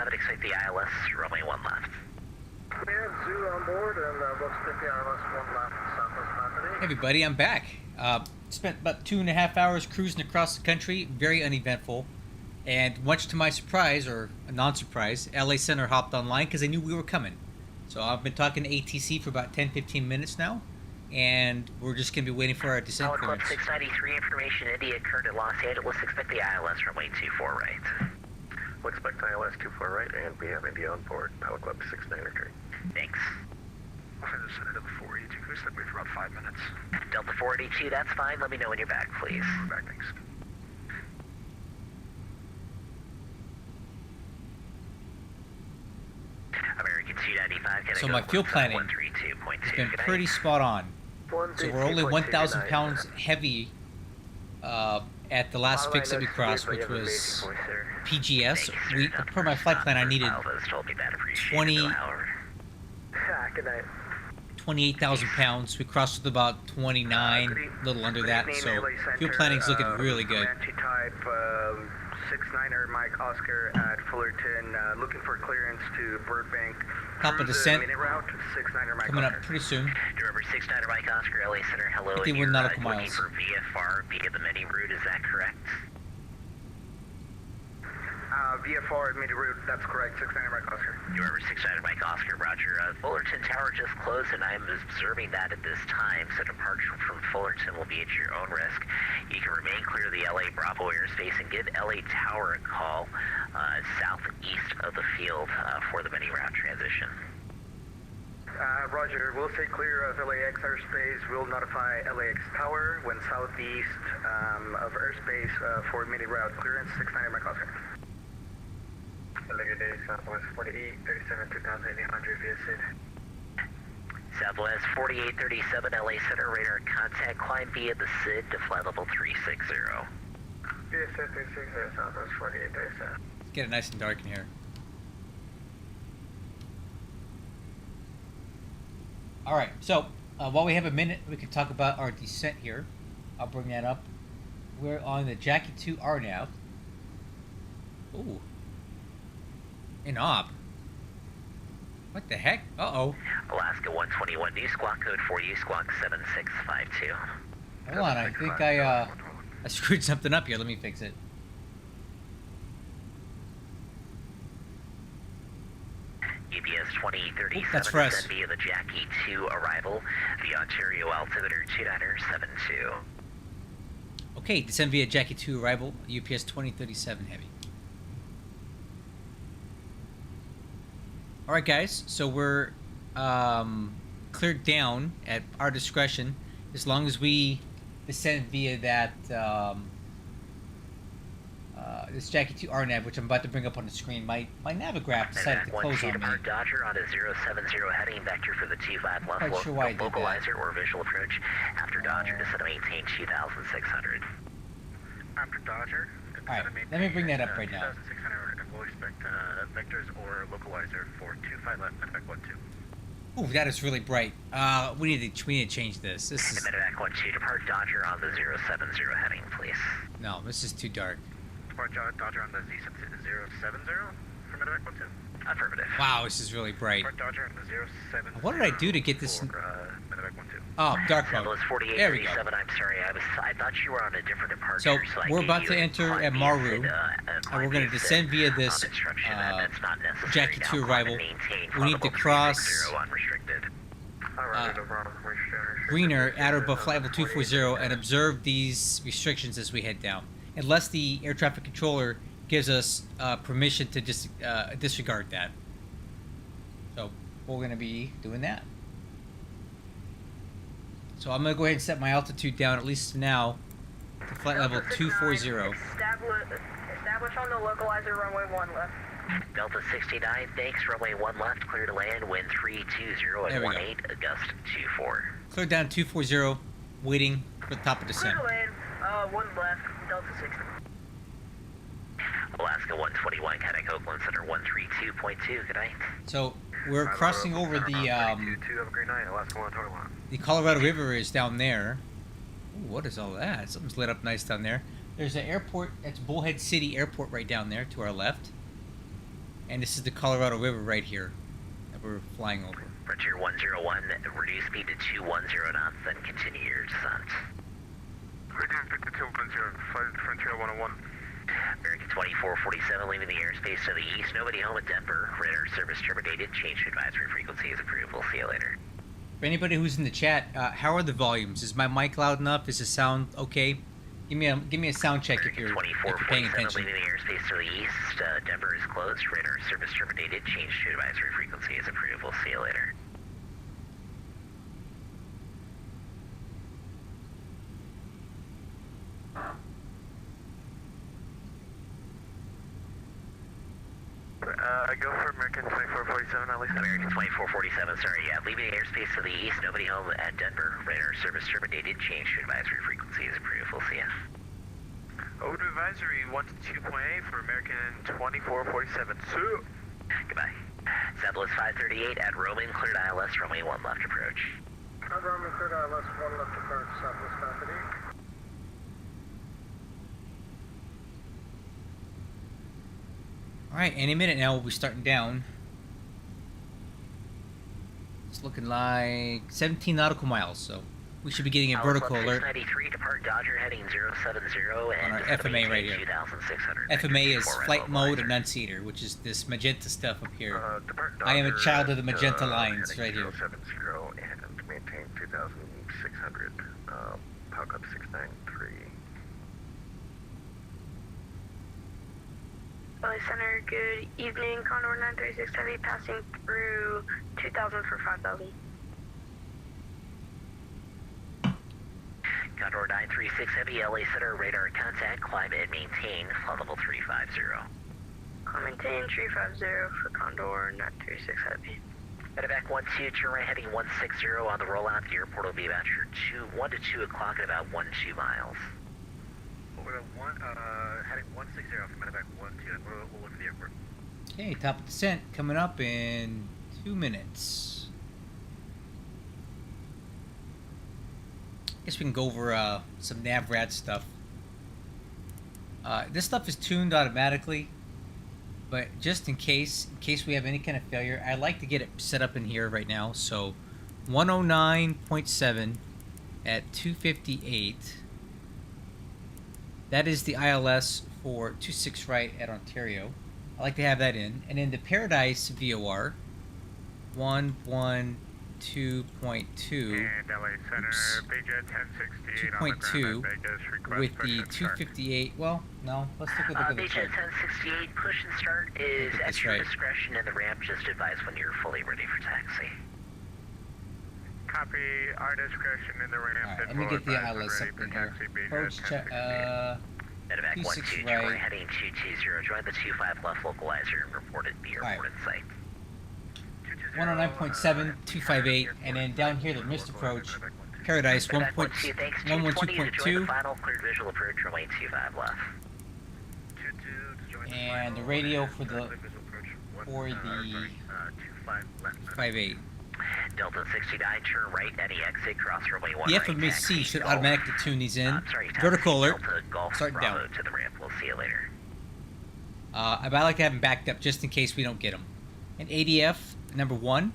would expect the ILS, runway 1 left. We have Zoo on board, and we'll expect the ILS 1 left, Southwest Mountain. Hey everybody, I'm back. Spent about 2.5 hours cruising across the country, very uneventful. And much to my surprise, or a non-surprise, LA Center hopped online because they knew we were coming. So I've been talking to ATC for about 10-15 minutes now, and we're just going to be waiting for our descent Club clearance. 693, information India, current at Los Angeles, expect the ILS runway 24 right. We'll expect ILS 24 right, and we have India on board, Pilot Club 693. Thanks. I'll send this to the 482. Can we step away for about 5 minutes? Delta 482, that's fine. Let me know when you're back, please. Back, thanks. American 295, So my fuel planning has been pretty spot on. So we're only 1,000 pounds heavy at the last fix that we crossed, which was PGS. Per my flight plan, I needed 28,000 pounds. We crossed with about 29, a little under that. So fuel planning's looking really good. Type 69er Mike Oscar at Fullerton, looking for clearance to Burbank. Top of descent, Route 69er Mike coming up Oscar. pretty soon. Remember 69er Mike Oscar, LA Center, hello. 51 nautical Looking miles. for VFR via the mini route, is that correct? VFR mid route, that's correct, 69er Mike Oscar. Remember 69er Mike Oscar, roger. Fullerton Tower just closed, and I'm observing that at this time, so departure from Fullerton will be at your own risk. You can remain clear of the LA Bravo airspace and give LA Tower a call southeast of the field for the mini route transition. Roger, we'll stay clear of LAX airspace. We'll notify LAX Tower when southeast of airspace for mini route clearance, 69er Mike Oscar. Good day, Southwest 4837, 2800 via SID. Southwest 4837, LA Center, radar contact, climb via the SID to flight level 360. Via SID 360, Southwest 4837. Let's get it nice and dark in here. Alright, so while we have a minute, we can talk about our descent here. I'll bring that up. We're on the Jackie 2 RNAV. Ooh. In op. What the heck? Uh-oh. Alaska 121, new squawk code for you, squawk 7652. Hold on, I think I screwed something up here. Let me fix it. UPS 2037, that's for us. send via the Jackie 2 arrival, the Ontario altimeter 2972. Okay, descend via Jackie 2 arrival, UPS 2037 heavy. Alright guys, so we're cleared down at our discretion as long as we descend via that this Jackie 2 RNAV, which I'm about to bring up on the screen. My Navigraph decided to close on me. Dodger on a 070 heading vector for the 25 left. Not sure why I did that. Localizer or visual approach. After Dodger, descend to maintain 2600. After Dodger. Alright, let me bring that up right now. 2600, and we'll expect vectors or localizer for 25 left, Medevac 12. Ooh, that is really bright. We need to change this. This is Medevac 12, depart Dodger on the 070 heading, please. no, this is too dark. Depart Dodger on the Z070 for Medevac 12. Affirmative. Wow, this is really bright. Depart Dodger on the 070. What did I do to get this? For, Medevac 12. Oh, dark mode. Southwest There we go. 4837, I'm sorry, I thought you were on a different departure. So I we're gave about you to a enter climb at via Maru, SID, and we're going to descend via this that's not necessary. Jackie Now 2 climb arrival. and maintain We need to level cross 360 unrestricted. Greener at or above flight level 240 and observe these restrictions as we head down, unless the air traffic controller gives us permission to just disregard that. So we're going to be doing that. So I'm going to go ahead and set my altitude down, at least now, to flight level 240. Establish on the localizer, runway 1 left. Delta 69, thanks, runway 1 left, clear to land, wind 320 There and we go. 18, gust 24. Clear down 240, waiting for the top of descent. Clear to land, 1 left, Delta 60. Alaska 121, contact Oakland Center 132.2, good night. So we're crossing over the Colorado River is down there. Ooh, what is all that? Something's lit up nice down there. There's an airport, that's Bullhead City Airport right down there to our left. And this is the Colorado River right here that we're flying over. Frontier 101, reduce speed to 210 knots, then continue your descent. Reduce speed to 210, Frontier 101. American 2447 leaving the airspace to the east. Nobody home at Denver. Radar service terminated. Change to advisory frequency is approved. We'll see you later. For anybody who's in the chat, how are the volumes? Is my mic loud enough? Is the sound okay? Give me a sound check if you're paying attention. Leaving the airspace to the east. Denver is closed. Radar service terminated. Change to advisory frequency is approved. We'll see you later. Go for American 2447, at least. American 2447, sorry, yeah. Leaving the airspace to the east. Nobody home at Denver. Radar service terminated. Change to advisory frequency is approved. We'll see you. Over to advisory 1 to 2.8 for American 2447. Goodbye. Southwest 538 at Roman, cleared ILS, runway 1 left approach. Roman, cleared ILS, 1 left approach, Southwest 538. Alright, any minute now we'll be starting down. It's looking like 17 nautical miles, so we should be getting a vertical alert 693, depart Dodger heading 070 on our and FMA right here. 2600. FMA is Flight Mode Enunciator, which is this magenta stuff up here. I am a child of the magenta lines right here. 070 and maintain 2600, Palk up 693. LA Center, good evening. Condor 936 Heavy passing through 2000 for 5000. Condor 936 Heavy, LA Center, radar contact, climb and maintain, flight level 350. Climb maintain 350 for Condor 936 Heavy. Medevac 12, turn right heading 160 on the rollout. The airport will be about your 1 to 2 o'clock at about 12 miles. We're heading 160 for Medevac 12, we'll look at the airport. Okay, top of descent coming up in 2 minutes. Guess we can go over some NavRad stuff. This stuff is tuned automatically, but just in case we have any kind of failure, I'd like to get it set up in here right now. So 109.7 at 258. That is the ILS for 26 right at Ontario. I like to have that in. And in the Paradise VOR, 112.2. And LA Center, Beijing 1068 2.2 with the 258. Well, no, let's look at the Beijing chart. 1068, push and start is at That's your right. discretion, and the ramp just advise when you're fully ready for taxi. Copy, our discretion in the ramp. Alright, let me get the ILS up in here. Approach check, Medevac 12, 26 turn right. right heading 220, join the 25 left localizer and report at the airport in sight. 109.7, 258, and then down here the missed approach, Paradise Medevac 112.2, final cleared visual approach, runway 25 left. and the radio for the 58. Delta 69, turn right, any exit, cross runway 1 The right, FMC taxi, should Golf. automatically tune these in. Taxi, Vertical alert, Delta, Golf, starting Bravo down. to the ramp. We'll see you later. I like to have them backed up just in case we don't get them. And ADF, number 1,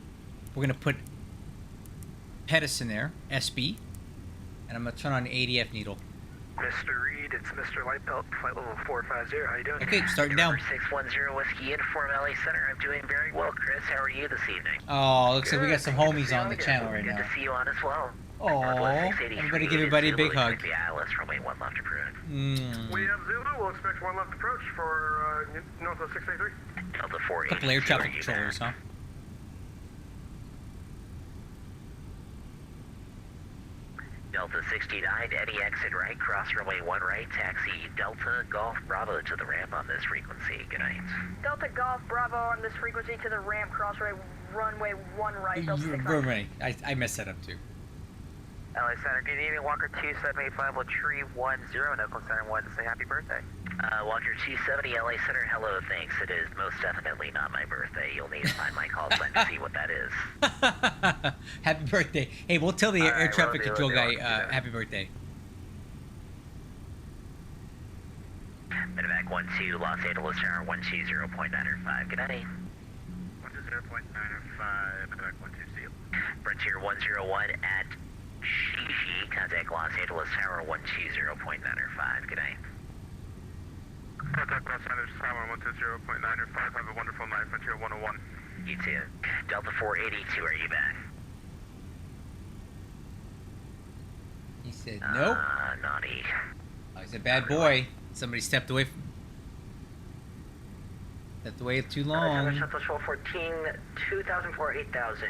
we're going to put Pettis in there, SB, and I'm going to turn on the ADF needle. Mr. Reed, it's Mr. Lightbelt, flight level 450. How you doing? Okay, starting down. 610 Whiskey Uniform LA Center. I'm doing very well, Chris. How are you this evening? Oh, looks like we got some homies on the channel right Good now. to see you on as well. Oh, everybody give everybody a big hug. The ILS runway 1 left approach. We have Zulu. We'll expect 1 left approach for Northwest 683. Delta 48. Couple air traffic controllers, huh? Delta 69, any exit right, cross runway 1 right, taxi Delta Golf Bravo to the ramp on this frequency. Good night. Delta Golf Bravo on this frequency to the ramp, runway 1 right, Delta 69. Right. I messed that up too. LA Center, good evening. Walker 2785 will tree 10 and Oakland Center 1 to say happy birthday. Walker 270, LA Center, hello, thanks. It is most definitely not my birthday. You'll need to find my call sign to see what that is. Happy birthday. Hey, we'll tell the air traffic control guy happy birthday. Medevac contact 12, Los Angeles Tower 120.905. Good night. 120.905, contact 12, see you. Frontier 101 at Shishi, contact Los Angeles Tower 120.905. Good night. Contact Los Angeles Tower 120.905, have a wonderful night, Frontier 101. You too. Delta 482, are you back? He said nope. Naughty. Oh, he's a bad boy. Somebody stepped away too long. Southwest 414, 2004, 8000.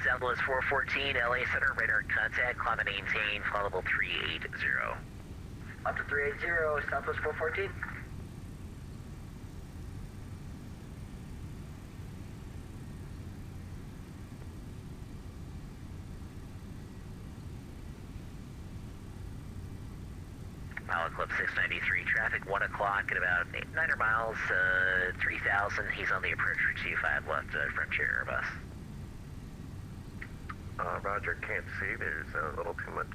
Southwest 414, LA Center, radar contact, climb and maintain, flight 380. Up to 380, Southwest 414. Pilot Club 693, traffic 1 o'clock at about 900 miles, 3000. He's on the approach for 25 left, Frontier Airbus. Roger, can't see. There's a little too much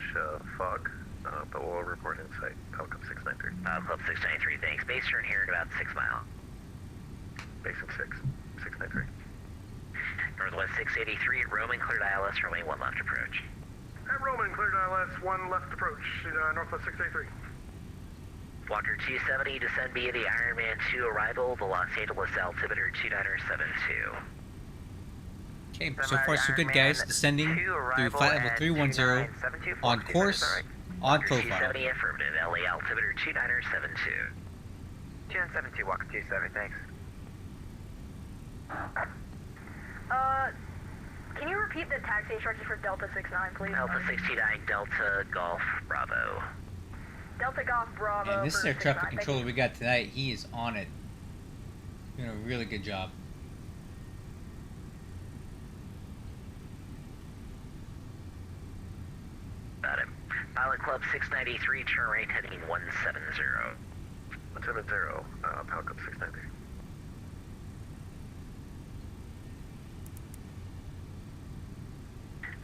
fog, but we'll report insight. Pilot Club 693. Pilot Club 693, thanks. Base turn here at about 6 miles. Base of 693. Northwest 683 at Roman, cleared ILS, runway 1 left approach. At Roman, cleared ILS, 1 left approach, Northwest 683. Walker 270, descend via the Ironman 2 arrival, the Los Angeles altimeter 2972. Okay, so far so good, guys. Descending through flight level 310 on course, on profile. 270, affirmative, LA altimeter 2972. 2972, Walker 270, thanks. Can you repeat the taxi instructions for Delta 69, please? Delta 69, Delta Golf Bravo. Delta Golf Bravo. And this is our for traffic 69, controller we got tonight. He is on it. Doing a really good job. Got him. Pilot Club 693, turn right heading 170. 170, Pilot Club 693.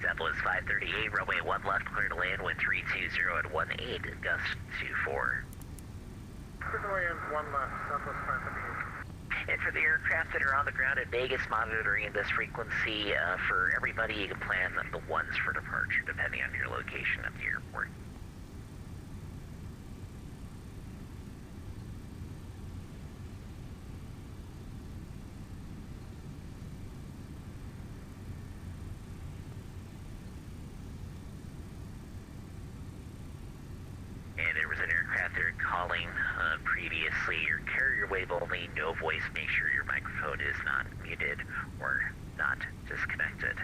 Southwest 538, runway 1 left, clear to land, wind 320 at 18, gust 24. Clear to land, 1 left, Southwest 538. And for the aircraft that are on the ground in Vegas monitoring this frequency, for everybody you can plan the ones for departure depending on your location at the airport. And there was an aircraft there calling previously, your carrier wave only, no voice, make sure your microphone is not muted or not disconnected.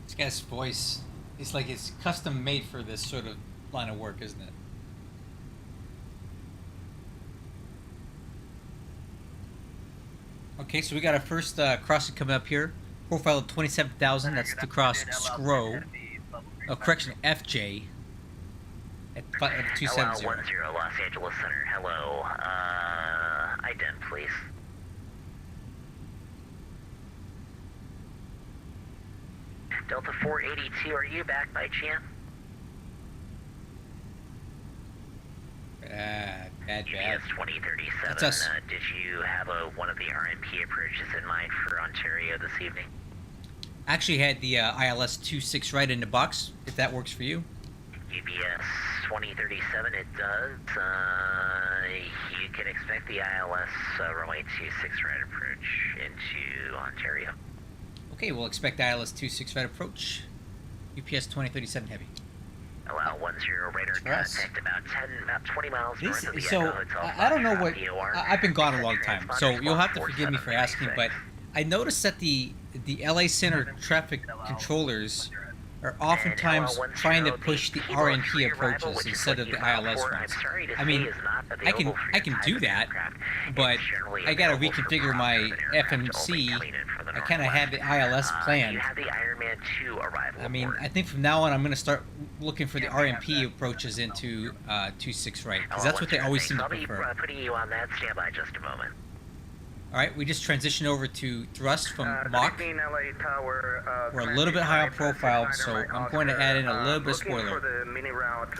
This guy's voice is like it's custom made for this sort of line of work, isn't it? Okay, so we got our first crossing coming up here. Profile of 27,000, that's to cross Scro. Oh, correction, FJ. At 270. LL 10 Los Angeles Center. Hello. Ident, please. Delta 482, are you back by chance? Bad. UPS 2037. That's us. Did you have one of the RMP approaches in mind for Ontario this evening? Actually had the ILS 26 right in the box, if that works for you. UPS 2037, it does. You can expect the ILS runway 26 right approach into Ontario. Okay, we'll expect ILS 26 right approach. UPS 2037 heavy. Allow 10 radar Yes. contact about 20 miles north of the So, Echo Hotel. I don't know what... VOR. I've been gone a long time, so Transponder you'll have to forgive me for 4736. asking, but I noticed that the LA Center traffic controllers are oftentimes trying to push the RNP approaches instead of the ILS ones. I mean, I can do that, but I gotta reconfigure my FMC. I kind of had the ILS planned. You have the Ironman 2 arrival. I mean, aboard. I think from now on I'm going to start looking for the RMP approaches into 26 right, because that's what they always seem to I'll be prefer. putting you on that. Stand by just a moment. All right, we just transitioned over to thrust from Mach. LA Tower, We're a little bit high on profile, so I'm going to add in a little bit of looking for spoiler. the mini route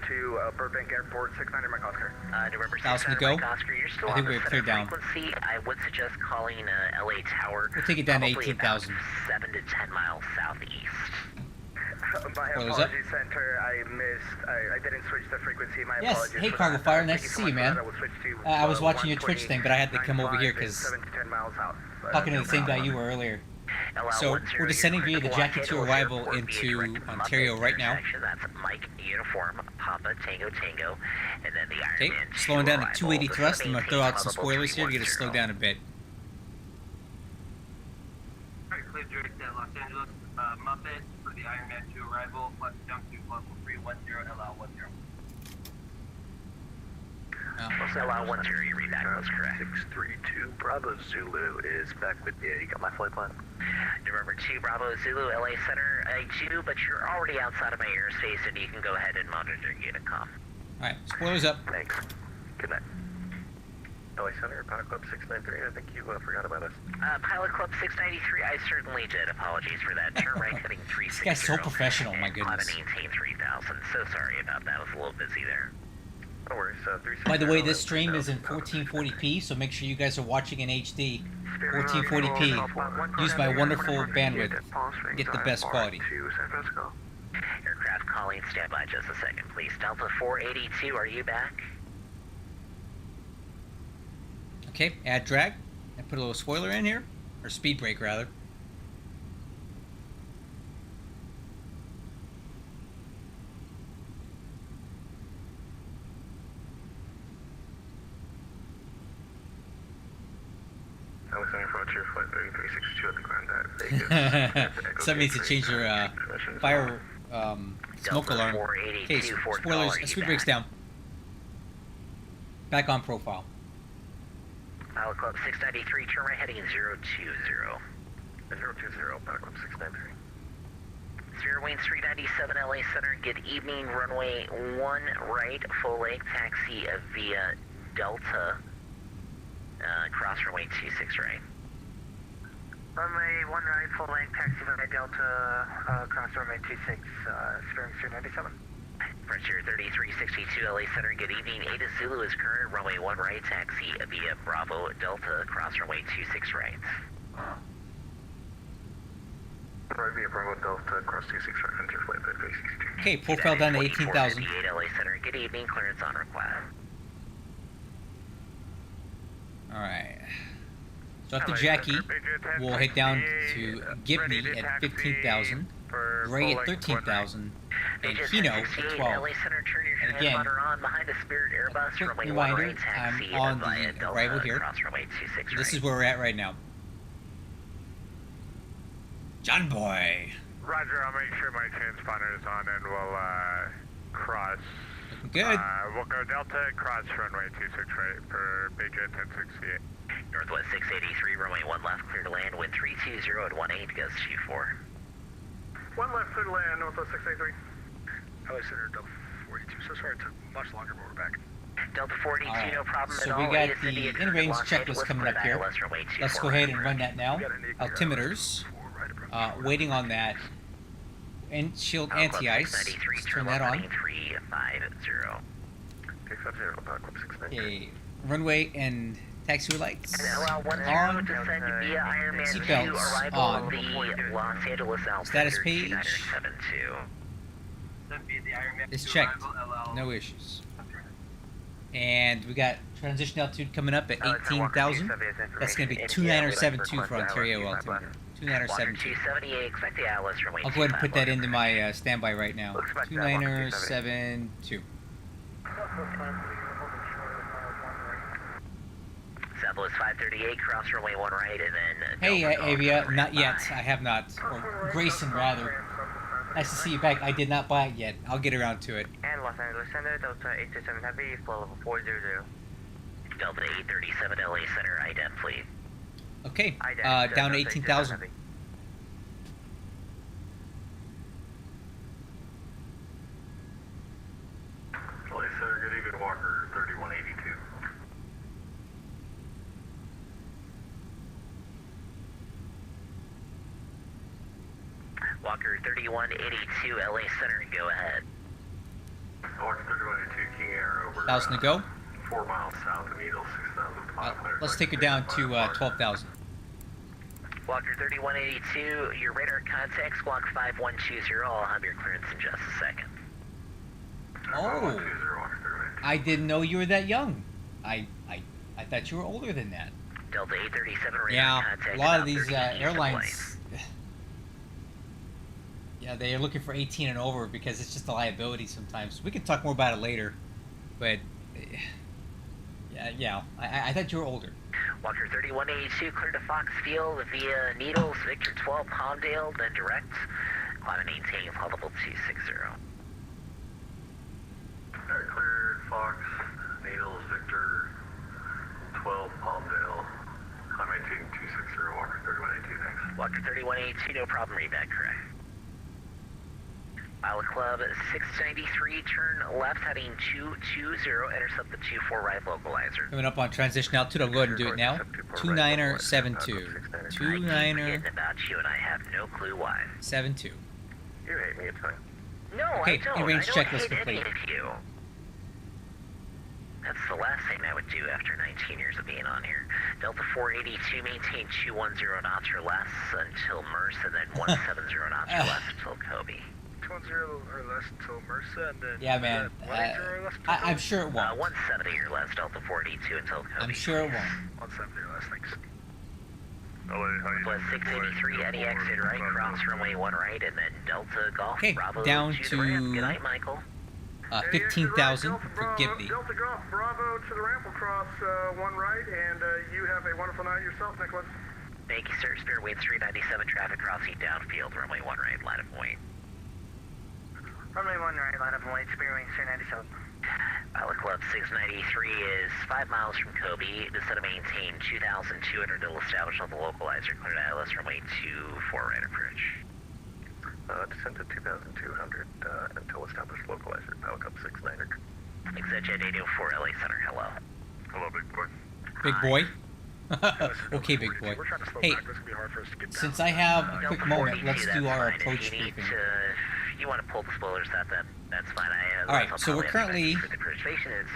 to Burbank Airport, 69 Mike Oscar. November Dallas, 6 we go? Mike Oscar, you're still I think on the we're center cleared down. frequency. I would suggest calling LA Tower. We'll take it down to probably about 18,000. 7 to 10 miles southeast. My Spoilers up. apologies, Center. I didn't switch the frequency. My Yes, apologies. hey, for Cargo that. Fire, Thank nice you to so see much you, for man. that. I will switch to, I was watching your Twitch 120, thing, but I had to come over here 95 because 7 to 10 miles out. talking to the same guy you were earlier. So we're descending via the Jackie 2 arrival into Ontario right now. That's Mike Uniform, Papa Tango Tango, and then the Iron Okay, Man slowing down to arrival. 280 This thrust. is I'm going to throw out some spoilers here to get us slowed down a bit. Alright, clear direct to Los Angeles, Muppet for the Iron Man 2 arrival, flight jump to level 310, LL10. Allow 10, you read that, that's correct. 632 Bravo Zulu is back with you. You got my flight plan? November 2 Bravo Zulu, LA Center, I do, but you're already outside of my airspace and you can go ahead and monitor unit comm. Alright, spoilers up. Thanks. Good night. LA Center, Pilot Club 693. I think you forgot about us. Pilot Club 693, I certainly did. Apologies for that. Turn right heading 360. This guy's so professional, my goodness. Maintain 3000. So sorry about that. I was a little busy there. No worries. By the way, this stream is in 1440p, so make sure you guys are watching in HD. 1440p. Use my wonderful bandwidth. Get the best quality. Aircraft calling, stand by just a second, please. Delta 482, are you back? Okay, add drag. And put a little spoiler in here. Or speed brake, rather. LA Center, Frontier Flight 3362 at the Grand Vegas. Somebody needs to change your fire smoke Delta alarm. 482, Okay, Fort spoilers. Lauderdale, are you Speed breaks back? down. Back on profile. Pilot Club 693, turn right heading 020. 020, Pilot Club 693. 0 Wayne 397 LA Center, good evening, runway 1 right, full leg taxi via Delta, cross runway 26 right. Runway 1 right, full length taxi via Delta, cross runway 26, Spirit 397. Frontier 3362 LA Center, good evening, Ada Zulu is current, runway 1 right, taxi via Bravo Delta, cross runway 26 right. Right via Bravo Delta, cross 26 right, enter flight 3362. Okay, profile down to 18,000. 48 LA Center, good evening, clearance on request. Alright. So after Jackie, we'll head down to Gibney at 15,000, Gray at 13,000, and Kino at 12. LA Center, turn your And again, on behind the Spirit Airbus, quick runway 1 reminder, right, taxi I'm on via the Delta, arrival here. cross runway 26 This right. is where we're at right now. John Boy. Roger, I'll make sure my transponder is on and we'll cross. Good. We'll go Delta, cross runway 26 right for Beijing 1068. Northwest 683, runway 1 left, clear to land, wind 320 at 18, gust 24. 1 left, clear to land, Northwest 683. LA Center, Delta 42. So sorry it took much longer, but we're back. Delta 42, Alright, no problem so at we all. got Ada the City, in-range Los checklist Angeles, coming clear up to here. ILS runway 24. Let's go ahead and run that now. Altimeters. Waiting on that. Windshield anti-ice. Let's turn that on. 350. Okay, 50, Pilot Club 693. Okay, runway and taxiway lights And allow 10 on. descend via Ironman 2, Seatbelts arrival on. of the Los Angeles Alpha Status page. 2972. Then via the Iron Man It's 2 checked. arrival, LL. No issues. And we got transition altitude coming up at 18,000. That's going to be 29072 for Ontario altimeter. Walker 29072. 278, expect the ILS runway I'll go ahead and put that 25. into my standby right now. Expect that, Walker 29072. Southwest 538, cross runway 1 right, and then... Hey, Delta Avia, Golf not yet. 95. I have not. Or Grayson, rather. Nice to see you back. I did not buy it yet. I'll get around to it. And Los Angeles Center, Delta 827 Heavy, flow level 400. Delta 837 LA Center, ident fleet. Okay, IDEX, down to Delta 18,000. 827 Heavy. LA Center, good evening, Walker 3182. Walker 3182 LA Center, go ahead. Watch 3182 King Air over. 1,000 to go. 4 miles south of Needle, 6,500. Let's take her down to 12,000. Walker 3182, your radar contact, squawk 5120. I'll have your clearance in just a second. Oh, I didn't know you were that young. I thought you were older than that. Delta 837 radar Yeah, contact. a lot of about these 30 east of airlines, yeah, they're looking for 18 and over because it's just a liability sometimes. We can talk more about it later, but yeah, I thought you were older. Walker 3182, clear to Fox Field via Needles, Victor 12, Palmdale, then direct. Climb and maintain level 260. Alright, cleared Fox, Needles, Victor 12, Palmdale. I'm maintaining 260, Walker 3182, thanks. Walker 3182, no problem, read that correct. Pilot Club 693, turn left heading 220, intercept the 24 right localizer. Coming up on transition altitude, I'll go ahead and do it now. 29er72. I keep 29er forgetting about you and I have no clue why. 72. You hate me, it's fine. No, Okay, I don't. in-range I don't checklist hate any complete. of you. That's the last thing I would do after 19 years of being on here. Delta 482, maintain 210 knots or less until Merce, and then 170 knots or less until Kobe. 210 or less until Mercer, and then. Yeah, man. 180 or less until I'm sure it won't. 170 or less, Delta 482 until Kobe. I'm sure it won't. 170 or less, thanks. Plus 683, any exit right, cross runway 1 right, and then Delta Golf Okay, Bravo down to the ramp. to- Good night, Michael. 15,000 for Gibney. Delta Golf Bravo to the ramp will cross 1 right, and you have a wonderful night yourself, Nicholas. Thank you, sir. Spirit Wind 397, traffic crossing downfield, runway 1 right, line of point. Runway 1 right, line up and wait, Spirit Wings 397. Pilot Club 693 is 5 miles from Kobe. Descend to maintain 2,200 to establish on the localizer. Clear to ILS runway 24 right approach. Descend to 2,200 until established localizer. Pilot Club 69er. Exit Jet 804 LA Center, hello. Hello, big boy. Big boy? Okay, big boy. We're trying to slow Hey, back. This could be hard for us to get down. since I have a quick Delta moment, 42, let's do that's our fine. approach If you need briefing. to, you want to pull the spoilers, that's fine. All right, so we're currently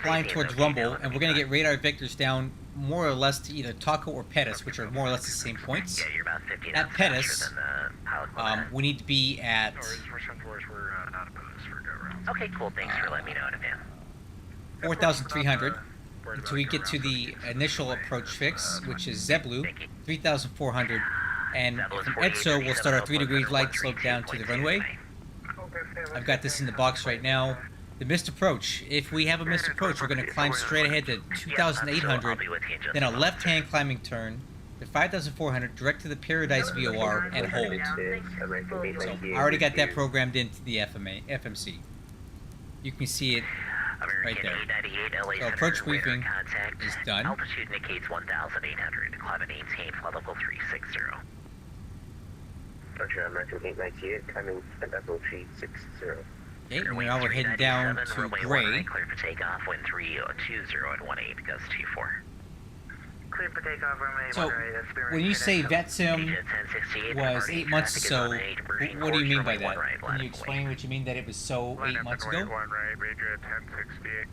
flying towards Rumble, and we're going to get radar vectors down more or less to either Taco or Pettus, which are more or less the same points. Yeah, you're about 50 At knots Pettus, faster than the Pilot Club. we need to be at No worries, we're sent towards, we're not opposed for go rounds. Okay, cool. Thanks for letting me know in advance. 4,300 until we get to the initial approach fix, which is Zeblu, 3,400, and from EDSO we'll start our 3 degrees light slope down to the runway. I've got this in the box right now. The missed approach. If we have a missed approach, we're going to climb straight ahead to 2,800, then a left-hand climbing turn to 5,400, direct to the Paradise VOR, and hold. So I already got that programmed into the FMC. You can see it right there. So approach briefing is done. Altitude indicates 1,800. Climb and maintain flight level 360. Roger, I'm Roger 898, climbing at level 360. Okay, and now we're heading down to Gray. Clear for takeoff, wind 320 and 18, gust 24. Clear for takeoff, runway So, 1 right, Spirit when you Wings say 397. VetSim was 8 months ago, what do you mean by that? Can you explain what you mean that it was so 8 months ago? 1 right, major 1068.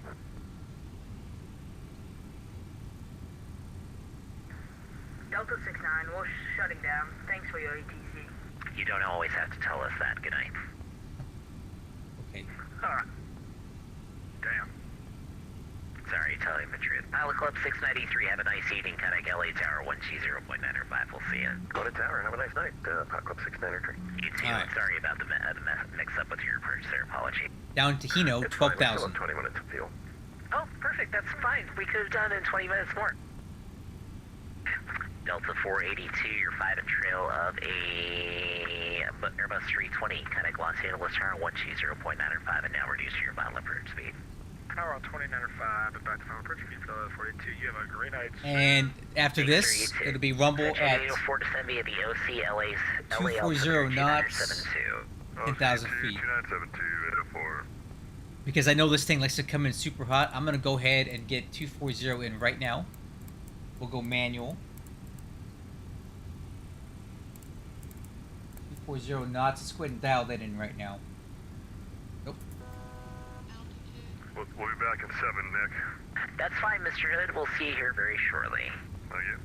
Delta 69, we're shutting down. Thanks for your ATC. You don't always have to tell us that. Good night. Okay. Damn. Sorry, telling the truth. Pilot Club 693, have a nice evening. Kanak LA Tower 120.905. We'll see you. Go to tower, have a nice night. Pilot Club 69er. You too. All right. Sorry about the mix-up with your approach there. Apology. Down to Hino, It's fine, we still 12,000. have 20 minutes of fuel. Oh, perfect. That's fine. We could have done in 20 minutes more. Delta 482, you're 5 and trail of a Airbus 320, Kanak Los Angeles Tower 120.905, and now reducing your final approach speed. Tower on 2905, and back to final approach speed for 42. You have a great night. And after this, it'll be Rumble at 804 descend via the OC LA's 240 knots, 10,000 feet. 2972, 804. Because I know this thing likes to come in super hot, I'm going to go ahead and get 240 in right now. We'll go manual. 240 knots. Let's go ahead and dial that in right now. Nope. We'll be back in 7, Nick. That's fine, Mr. Hood. We'll see you here very shortly. Thank you.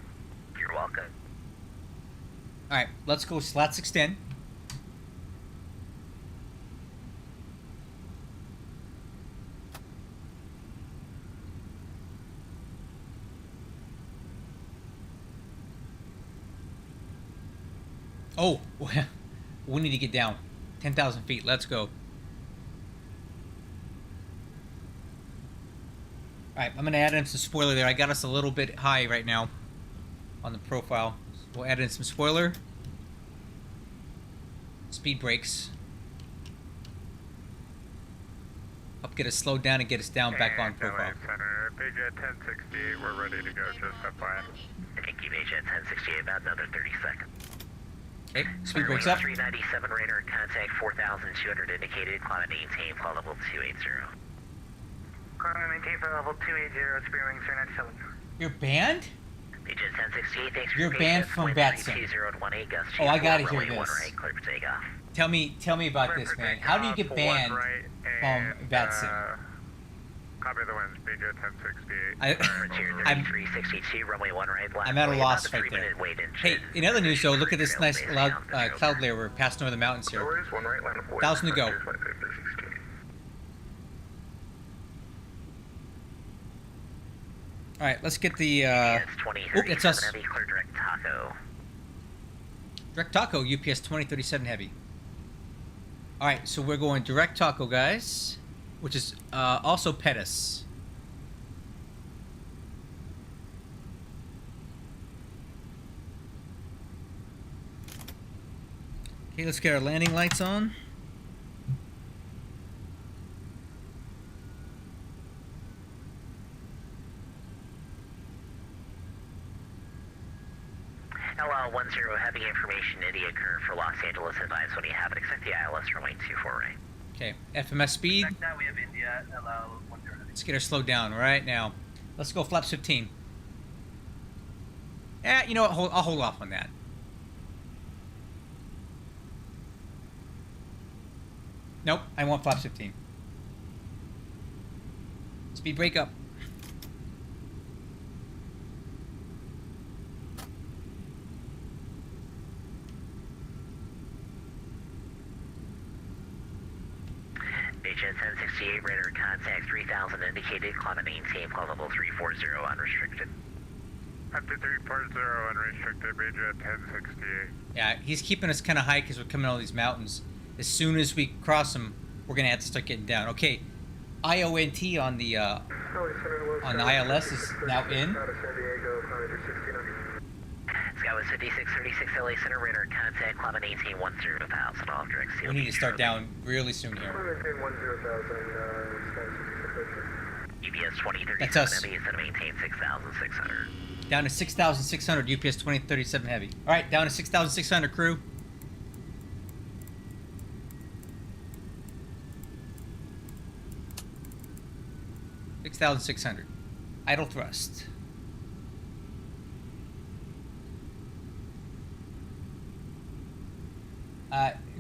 You're welcome. Alright, let's go slats extend. Oh, we need to get down. 10,000 feet. Let's go. Alright, I'm going to add in some spoiler there. I got us a little bit high right now on the profile. So we'll add in some spoiler. Speed brakes. Help get us slowed down and get us down back on profile. Center, Beijing 1068, we're ready to go, just FYI. Thank you, Beijing 1068, about another 30 seconds. Okay, speed brakes up. 397 radar, contact 4,200 indicated, climb and maintain, flight level 280. Climb and maintain for level 280, speed wing 397. You're banned? Beijing 1068, thanks for You're your banned patience. from Wind Batson. 32018, gust Oh, I 24, gotta hear runway this. 1 right, clear for takeoff. Tell me about this, man. How do you get banned from Batson? Copy the winds, Beijing 1068. Frontier I'm 3362, runway 1 right, left. I'm at a way, loss about right there. 3-minute wait in Hey, chin. in other news though, look at this nice Trailblaze down, cloud layer. We're passing over the mountains No here. worries, 1 right, line of 1,000 to go. Alright, let's get the It's 20, oh, it's us. heavy, clear direct taco. direct taco, UPS 2037 heavy. Alright, so we're going direct taco, guys, which is also Pettis. Okay, let's get our landing lights on. LL10 heavy information, India current for Los Angeles, advise when you have it, expect the ILS runway 24 right. Okay, FMS speed. Check that, we have India, LL10. Let's get her slowed down right now. Let's go flaps 15. You know what? I'll hold off on that. Nope, I want flaps 15. Speed brake up. Beijing 1068, radar contact 3000 indicated, climb and maintain, flight level 340 unrestricted. Up to 340 unrestricted, Beijing 1068. Yeah, he's keeping us kind of high because we're coming out of these mountains. As soon as we cross them, we're gonna have to start getting down. Okay, IONT on the ILS is now in. Skywest 5636 LA Center, radar contact, climb and maintain 10,000, all direct seal. We need to start down really soon here. UPS 2037 That's us. heavy is going to maintain 6,600. Down to 6,600, UPS 2037 heavy. All right, down to 6,600, crew. $6,600. Idle thrust.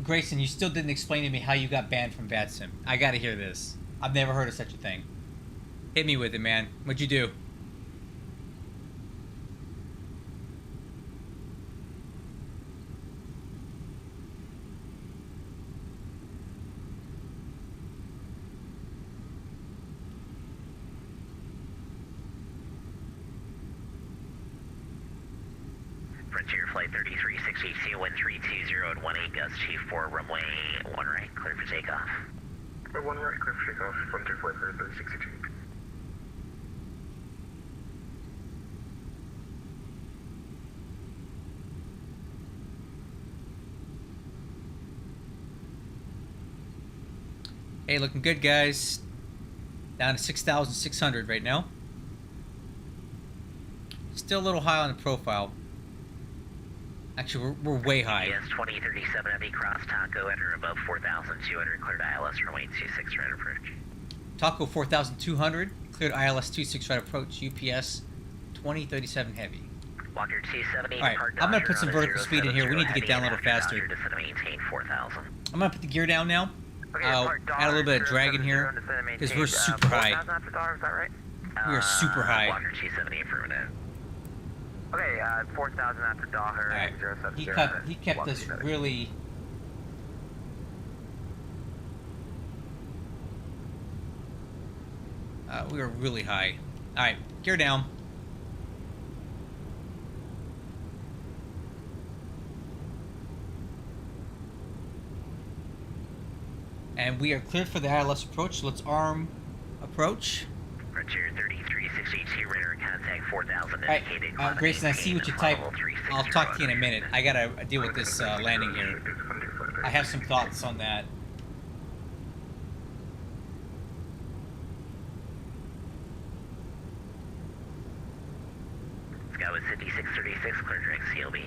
Grayson, you still didn't explain to me how you got banned from VATSIM. I gotta hear this. I've never heard of such a thing. Hit me with it, man. What'd you do? Frontier Flight 3362, wind 320 at 18, gust chief 4, runway 1 right, clear for takeoff. 1 right, clear for takeoff, Frontier Flight 3362. Hey, looking good, guys. Down to 6,600 right now. Still a little high on the profile. Actually, we're way high. UPS 2037 heavy cross taco at or above 4,200, cleared ILS runway 26 right approach. Taco 4,200, cleared ILS 26 right approach, UPS 2037 heavy. Walker 270. All right, I'm gonna put some vertical speed in here. We need to get down a little faster. Descend to maintain 4,000. I'm gonna put the gear down now. Add a little bit of drag in here, because we're super high. After dark, is that right? We are super high. Walker 270 affirmative. Okay, 4,000 after Daher. Alright, he kept us really... we were really high. Alright, gear down. And we are cleared for the ILS approach. Let's arm approach. Frontier 3362, radar contact 4000. Alright, Grayson, I see what you type. I'll talk to you in a minute. I gotta deal with this landing here. I have some thoughts on that. Skyway 5636, clear direct Seal Beach.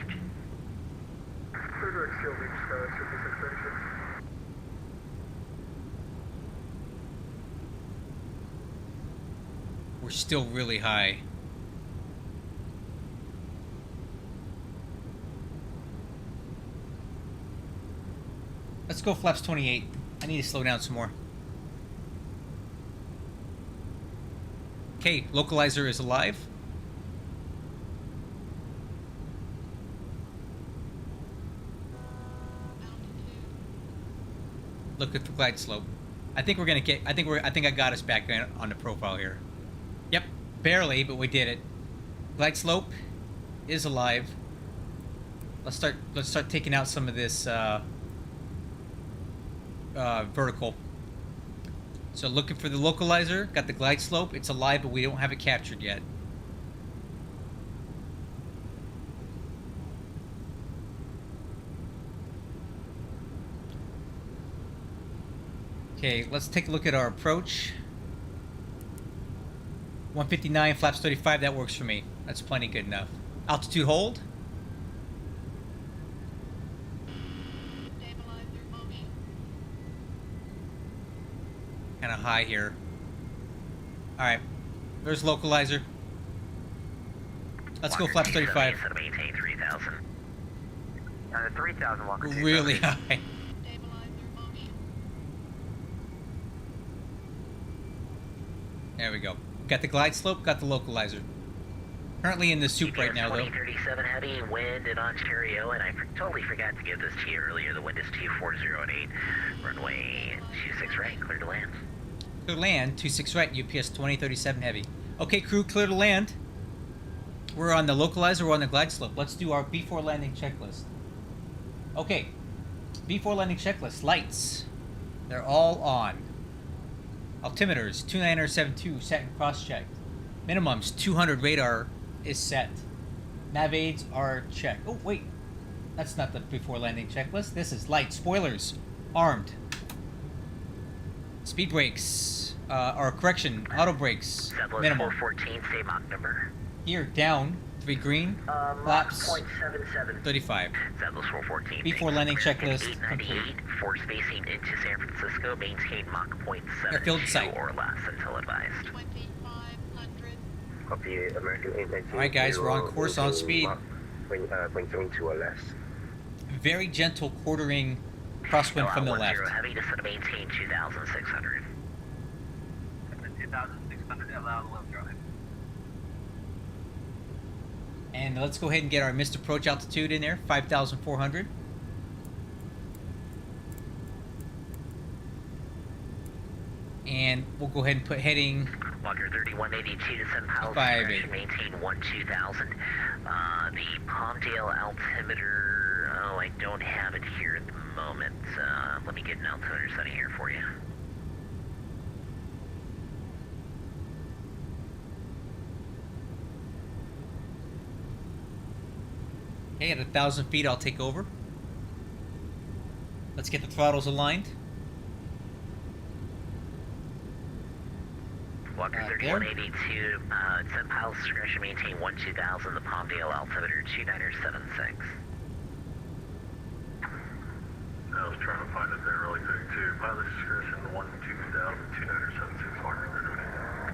Clear direct Seal Beach, Skyway 5636. We're still really high. Let's go flaps 28. I need to slow down some more. Okay, localizer is alive. Look at the glide slope. I think we're gonna get. I think I got us back on the profile here. Yep, barely, but we did it. Glide slope is alive. Let's start taking out some of this vertical. So looking for the localizer. Got the glide slope. It's alive, but we don't have it captured yet. Okay, let's take a look at our approach. 159, flaps 35, that works for me. That's plenty good enough. Altitude hold. Kind of high here. Alright, there's localizer. Let's go flaps 35. Maintain 3000. 3,000 Walker. Really high. There we go. Got the glide slope, got the localizer. Currently in the soup right now, though. 2037 heavy wind in Ontario, and I totally forgot to give this to you earlier. The wind is 240 at 8. Runway 26 right, clear to land. Clear to land, 26 right, UPS 2037 heavy. Okay, crew, clear to land. We're on the localizer, we're on the glide slope. Let's do our before landing checklist. Okay, before landing checklist. Lights, they're all on. Altimeters, 2972, set and cross-checked. Minimums, 200 radar is set. Nav aids are checked. Oh, wait. That's not the before landing checklist. This is light. Spoilers, armed. Speed brakes, or correction, auto brakes, minimal. 414, same Mach number. Here, down, 3 green, flaps, 0.77. 35. Zeppelin 414. Before landing checklist 898, for spacing into San Francisco, maintain Mach Airfield 0.72 sight. or less until advised. Copy, American 819. Alright guys, we're on course, on speed. 0.72 or less. Very gentle quartering crosswind from the left. Heavy to set maintain 2,600. 2,600 allow left drive. And let's go ahead and get our missed approach altitude in there, 5,400. And we'll go ahead and put heading Walker 3182 to send pilots 5-8. maintain 12,000. The Palmdale altimeter, oh, I don't have it here at the moment. Let me get an altimeter setting here for you. Okay, at 1,000 feet, I'll take over. Let's get the throttles aligned. Walker 3182, send pilots discretion, maintain 12,000, the Palmdale altimeter 2976. I was trying to find it there really quick too. Pilot discretion 12,2976 Walker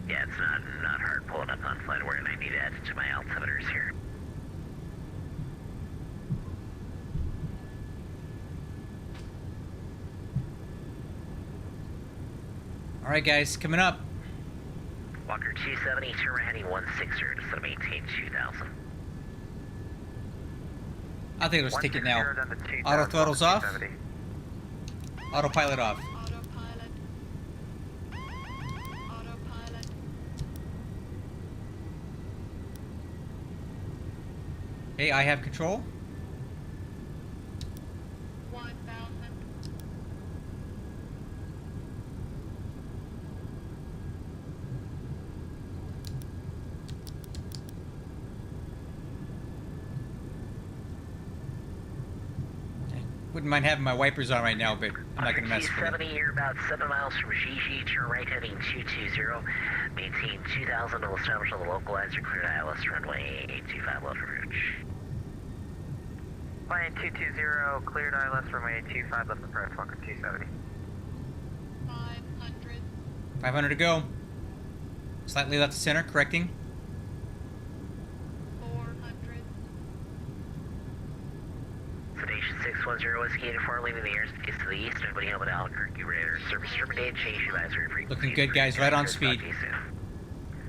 3182. Yeah, it's not hard pulling up on FlightAware, and I need to add it to my altimeters here. All right, guys, coming up. Walker 270, turn right heading 160 to set maintain 2000. I think let's take it now. 160 down to 2000, Auto throttles off. 270. Autopilot off. Autopilot. Autopilot. Okay, I have control. 1000. Wouldn't mind having my wipers on right now, but I'm not gonna mess with it. 270, you're about 7 miles from Gigi, turn right heading 220, maintain 2000, will establish on the localizer, clear ILS runway 25 left approach. Plane 220, cleared ILS runway 25 left approach, Walker 270. 500. 500 to go. Slightly left to center, correcting. 400. Sedation 610 Whiskey 84, leaving the airspace to the east, nobody home at Albuquerque, radar service terminated, change advisory frequency. Looking good, guys, right on speed. Talk to you soon.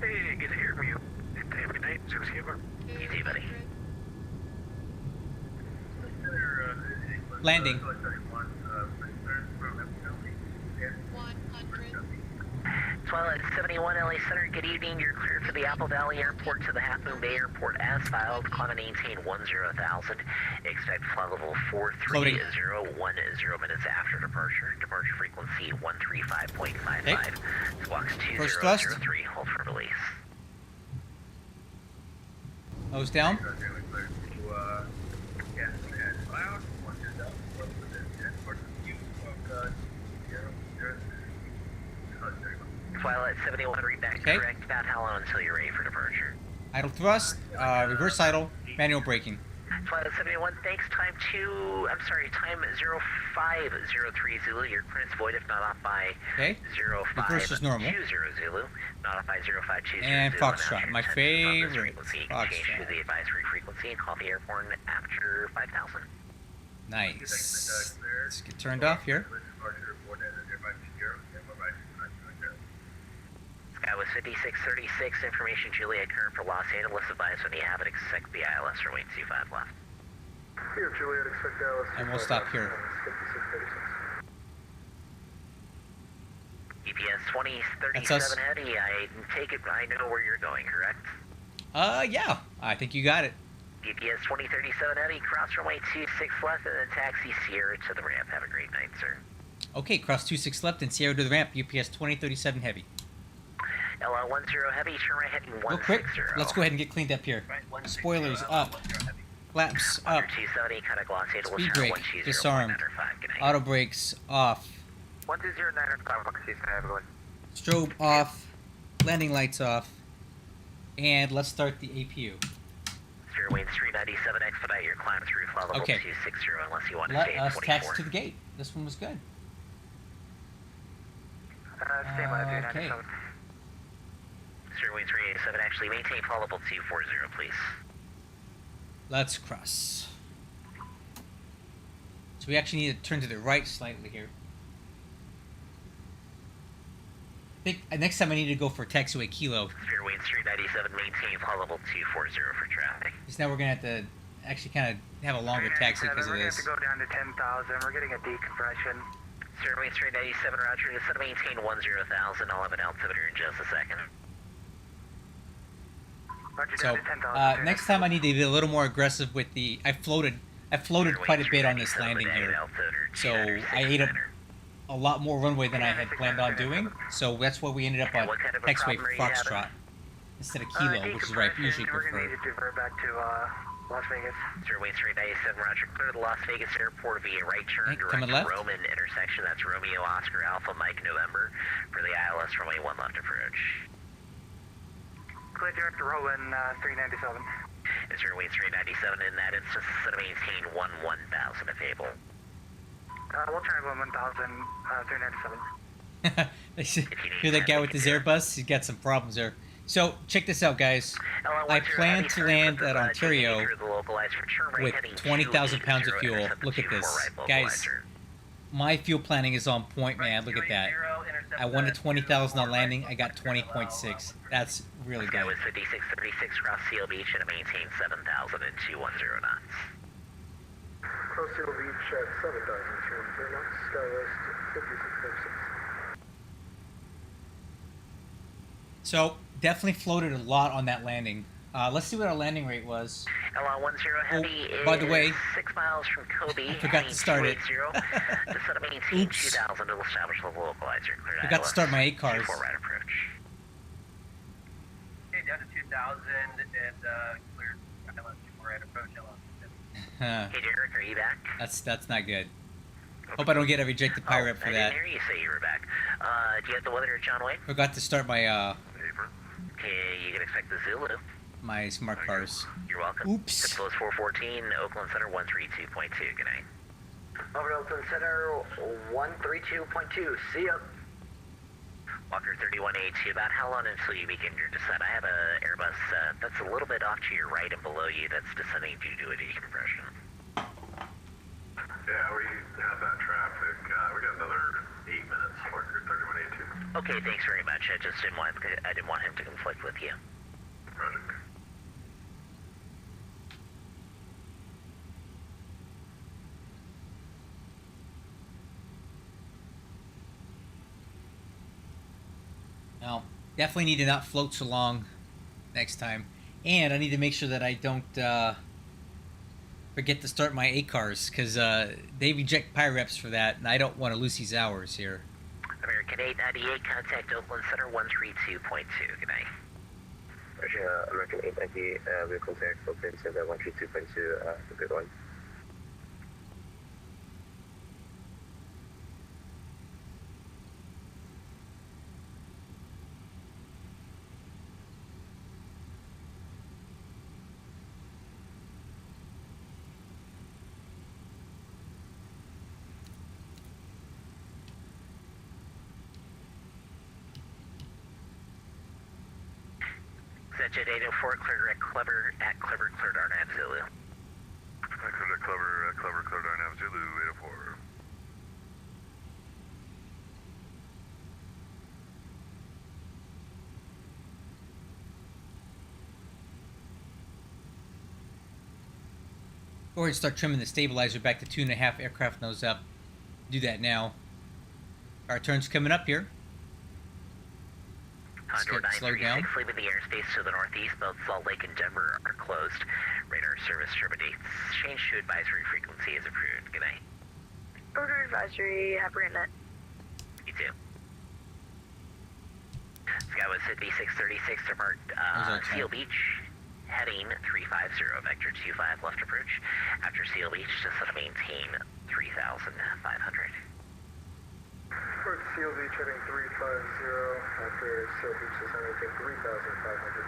Hey, good to hear from you. Good night. Service Cuba. You too, buddy. 200. Landing. 100. Twilight 71 LA Center, good evening. You're cleared for the Apple Valley Airport to the Half Moon Bay Airport as filed. Climb and maintain 10,000. Expect flight level 430 minutes after departure. Departure frequency 135.55. Okay. Squawks First thrust. 2003. Hold for release. Nose down. Twilight 71, read back Okay. correct. About how long until you're ready for departure? Idle thrust. Reverse idle. Manual braking. Twilight 71, thanks. Time 0503 Zulu. Your clearance void if not off by Okay. 0520 Reverse is normal. Zulu. Not off by 0520 And Zulu. Foxtrot, After my 10 on this favorite. frequency, you can change Foxtrot. to the advisory frequency and call the airport after 5000. Nice. Let's get turned off here. Skywest 5636, information Juliet current for Los Angeles. Advise when you have it, expect the ILS runway 25 left. Here, Juliet, expect ILS. And we'll stop here. 5636. EPS That's us. 2037 heavy, I take it, I know where you're going, correct? Yeah. I think you got it. EPS 2037 heavy, cross runway 26 left, and then taxi Sierra to the ramp. Have a great night, sir. Okay, cross 26 left and Sierra to the ramp. UPS 2037 heavy. LL10 heavy, turn right heading 160. Real quick, let's go ahead and get cleaned up here. Spoilers up. Flaps up. 270, contact Los Angeles, Speed brake, 120, disarmed. 195. Good night. Auto brakes off. 120905, Walker 270. Strobe off. Landing lights off. And let's start the APU. Zero Wayne 397, expedite your climb through flight level Okay. 260 unless you want to Let stay at us 24. taxi to the gate. This one was good. Stand by, Okay. 397. Zero Wayne 387, actually maintain flight level 240, please. Let's cross. So we actually need to turn to the right slightly here. I think next time I need to go for taxiway Kilo. Zero Wayne 397, maintain flight level 240 for traffic. Because now we're going to have to actually kind of have a longer taxi because of We're going to have this. to go down to 10,000. We're getting a decompression. Zero Wayne 397, roger. Just set maintain 10,000. I'll have an altimeter in just a second. Roger, So down to 10,000. next time I need to be a little more aggressive with the. I floated quite a bit on this landing here, so I ate up a lot more runway than I had planned on doing. So that's why we ended up on What kind of a taxiway problem are you Foxtrot instead of Kilo, which is where I usually We're going to need prefer. to divert back to Las Vegas. Zero Wayne 397, roger. Clear the Las Vegas airport via right turn Okay, direct coming to left. Roman intersection. That's Romeo Oscar Alpha Mike November for the ILS runway 1 left approach. Clear direct to Rowan 397. Zero Wayne 397 in that instance, set to maintain 1000 if able. We'll try 397. Hear that guy with his Airbus? He's got some problems there. So check this out, guys. I plan to land at Ontario with 20,000 pounds of fuel. Look at this, guys. My fuel planning is on point, man. Look at that. I wanted 20,000 on landing. I got 20.6. That's really Sky good. was 5636 cross Seal Beach and maintain 7,000 at 210 knots. Cross Seal Beach at 7,210 knots, Skywest 5636. So definitely floated a lot on that landing. Let's see what our landing rate was. LL10 Heavy by the way, 6 miles from Kobe. I forgot to start it. To set a maintain Oops. 2,000 to establish the localizer. Clear Forgot to start my 8 cars. For right approach. Okay, down to 2,000 and clear ILS 24 right approach LL. Hey Derek, are you back? That's not good. Hope I don't get a rejected pirate for I that. didn't hear you say you were back. Do you have the weather at John Wayne? Forgot to start my Okay, you can expect the Zulu. my smart cars. You're welcome. Oops. Close 414, Oakland Center 132.2. Good night. Over Oakland Center 132.2. See ya. Walker 3182, about how long until you begin your descent? I have a Airbus that's a little bit off to your right and below you that's descending due to a decompression. Yeah, we have that traffic. We got another 8 minutes. Walker 3182. Okay, thanks very much. I didn't want him to conflict with you. Roger. No, definitely need to not float so long next time. And I need to make sure that I don't forget to start my A cars, because they reject PIREPs for that, and I don't want to lose these hours here. American 898, contact Oakland Center 132.2. Good night. Roger, American 898, we'll contact Oakland Center 132.2, good one. Jet 804, clear at Clever, cleared Arnab Zulu. Clever, cleared Arnab Zulu, 804. Go ahead and start trimming the stabilizer back to 2.5 aircraft nose up. Do that now. Our turn's coming up here. Condor Slow down. 936, leaving the airspace to the northeast. Both Salt Lake and Denver are closed. Radar service terminates. Change to advisory frequency is approved. Good night. Order advisory, have a great night. You too. Skywest 5636, depart Seal Beach, heading 350, vector 25 left approach. After Seal Beach, just set to maintain 3,500. Port Seal Beach heading 350. After Seal Beach is anything 3,500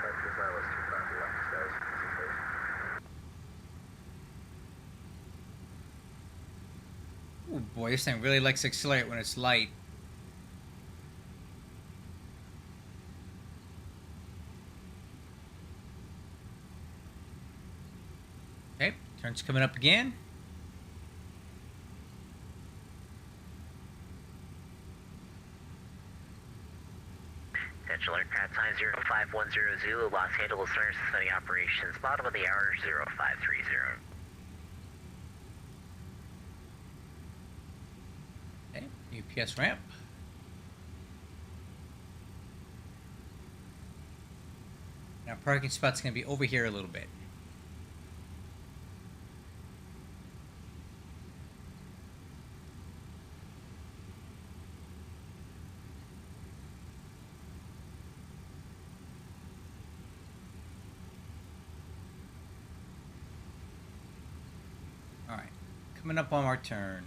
back to ILS 25 left, guys. Oh boy, this thing really likes to accelerate when it's light. Okay, turn's coming up again. Potential aircraft time 0510 Zulu, Los Angeles Center, suspending operations, bottom of the hour 0530. Okay, UPS ramp. Now parking spot's going to be over here a little bit. Alright, coming up on our turn.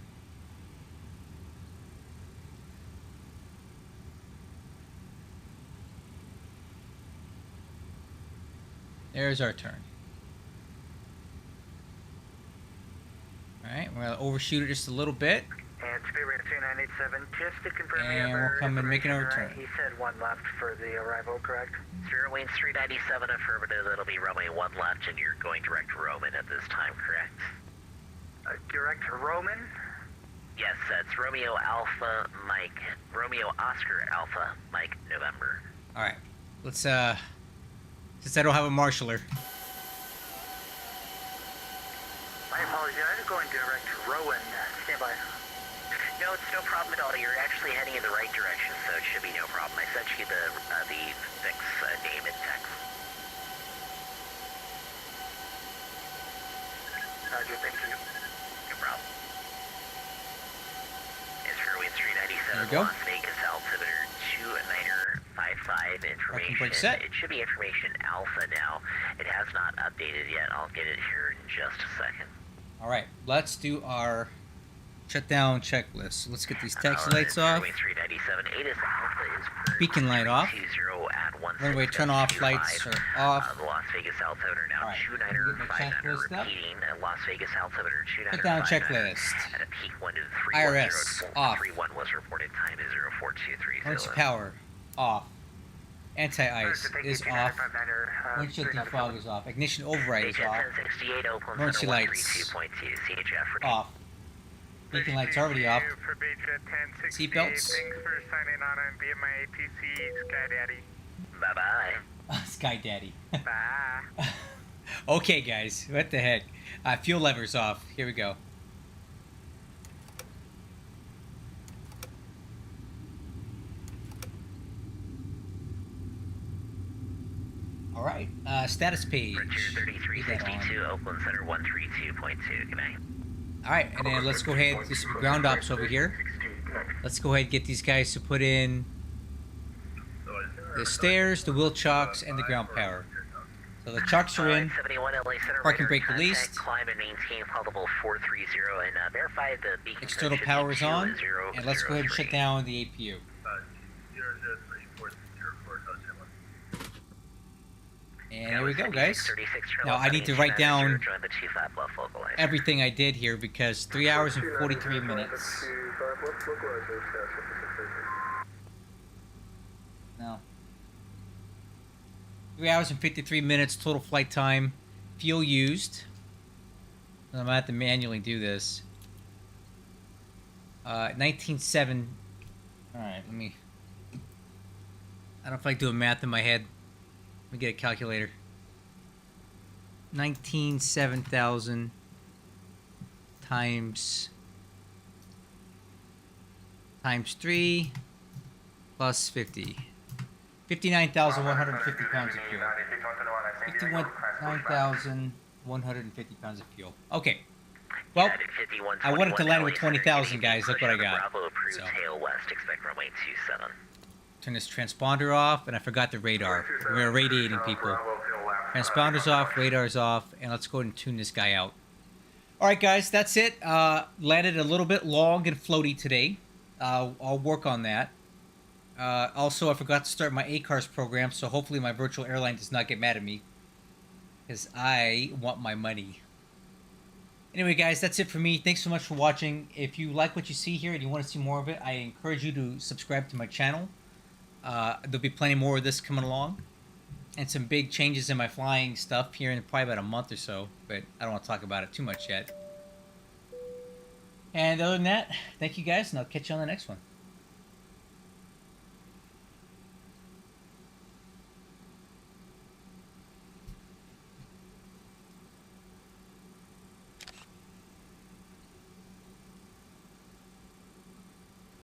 There's our turn. Alright, we're going to overshoot it just a little bit. And Spirit 2987, just to confirm And we'll come and make an return. He said one left for the arrival, correct? Spirit Wings 397, affirmative, that'll be runway 1 left, and you're going direct to Roman at this time, correct? Direct to Roman? Yes, it's Romeo Alpha Mike, Romeo Oscar Alpha Mike November. All right. Let's since I don't have a marshaller. My apologies, I was going direct to Rowan. Stand by. No, it's no problem at all. You're actually heading in the right direction, so it should be no problem. I sent you the fix name and text. Roger, thank you. No problem. It's Fairway There 397, we go. Las Vegas, altimeter 2955 Parking information. brake set. It should be information alpha now. It has not updated yet. I'll get it here in just a second. All right. Let's do our shutdown checklist. So let's get these taxi lights off. Fairway 397, ATIS alpha is per Beacon light off. 20 at 16 Runway turn off lights are off. The Las Vegas altimeter now All right, 2959, checklist up. repeating at Las Vegas altimeter Shutdown 2959. checklist. At a peak wind of IRS off. 31 was reported, time is 04230. Emergency power off. Anti-ice is off. Windshield defog is off. Ignition override is off. 1068, Oakland Emergency Center lights 132.2, CHF. off. Beacon lights already off. For Beechwood 1068, Seatbelts. thanks for signing on and being my ATC Sky Daddy. Bye-bye. Sky Daddy. Bye. Okay, guys. What the heck? Fuel levers off. Here we go. All right. Status page. Frontier Leave that on. 3362, Oakland Center 132.2. Good night. All right, and then let's go ahead and do some ground ops over here. Let's go ahead and get these guys to put in the stairs, the wheel chocks, and the ground power. So the chocks are in. 71 LA Center, Parking radar brake contact, released. Climb and maintain probable 430 and verify the beacon External code power is should be on. 2003. And let's go ahead and shut down the APU. 003-404. And there we go, guys. 36, Now I need to write down join the 25 left localizer. everything I did here because 3 hours and 43 minutes. No. 3 hours and 53 minutes total flight time. Fuel used. I'm gonna have to manually do this. 19.7. Alright, let me. I don't know if I can do a math in my head. Let me get a calculator. 19,700 times 3 plus 50. 59,150 pounds of fuel. 59,150 pounds of fuel. Okay. Well, I wanted to land with 20,000, guys. Look what I got. Bravo approved, So. tail west, expect runway 27. Turn this transponder off, and I forgot the radar. We're radiating people. Transponder's off, radar's off, and let's go ahead and tune this guy out. Alright guys, that's it. Landed a little bit long and floaty today. I'll work on that. Also, I forgot to start my ACARS program, so hopefully my virtual airline does not get mad at me. Because I want my money. Anyway guys, that's it for me. Thanks so much for watching. If you like what you see here and you want to see more of it, I encourage you to subscribe to my channel. There'll be plenty more of this coming along. And some big changes in my flying stuff here in probably about a month or so. But I don't want to talk about it too much yet. And other than that, thank you guys, and I'll catch you on the next one.